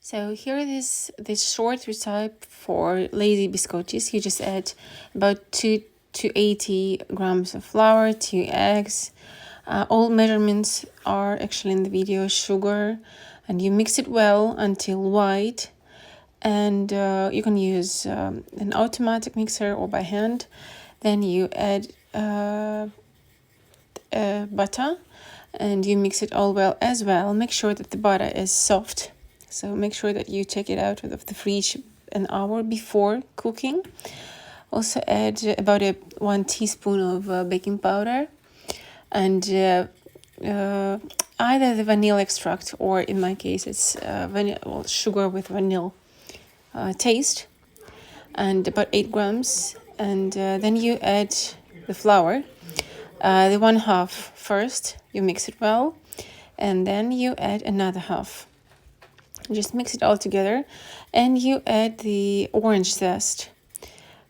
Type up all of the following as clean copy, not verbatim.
So here it is, this short recipe for lazy biscottis. You just add about 2 to 80 grams of flour, 2 eggs. All measurements are actually in the video. Sugar, and you mix it well until white. And you can use an automatic mixer or by hand. Then you add butter, and you mix it all well as well. Make sure that the butter is soft. So make sure that you take it out of the fridge an hour before cooking. Also add about 1 teaspoon of baking powder, and either the vanilla extract, or in my case it's sugar with vanilla taste, and about 8 grams. And then you add the flour, the 1/2 first. You mix it well, and then you add another half. Just mix it all together, and you add the orange zest.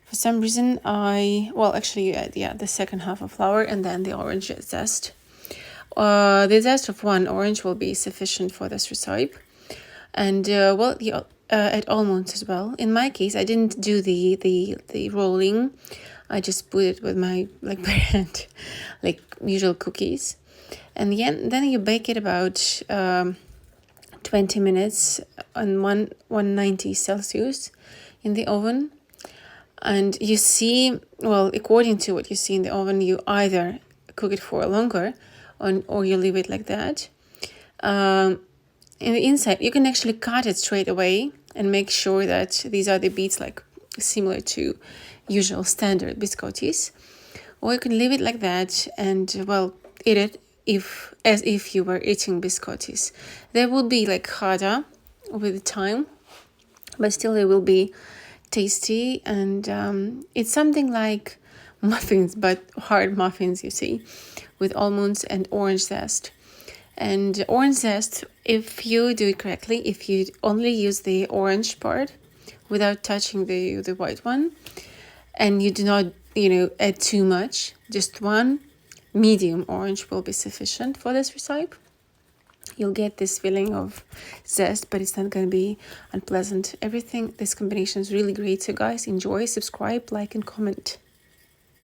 For some reason you add the second half of flour and then the orange zest. The zest of 1 orange will be sufficient for this recipe. And you add almonds as well. In my case, I didn't do the rolling. I just put it with my bare hand, like usual cookies. And then you bake it about 20 minutes on 190 Celsius in the oven. And you see, according to what you see in the oven, you either cook it for longer or you leave it like that. In the inside, you can actually cut it straight away and make sure that these are the bits similar to usual standard biscottis. Or you can leave it like that and eat it as if you were eating biscottis. They will be harder with time, but still they will be tasty. And it's something like muffins, but hard muffins, you see, with almonds and orange zest. And orange zest, if you do it correctly, if you only use the orange part without touching the white one, and you do not add too much, just 1 medium orange will be sufficient for this recipe. You'll get this feeling of zest, but it's not going to be unpleasant. This combination is really great. So guys, enjoy, subscribe, like, and comment.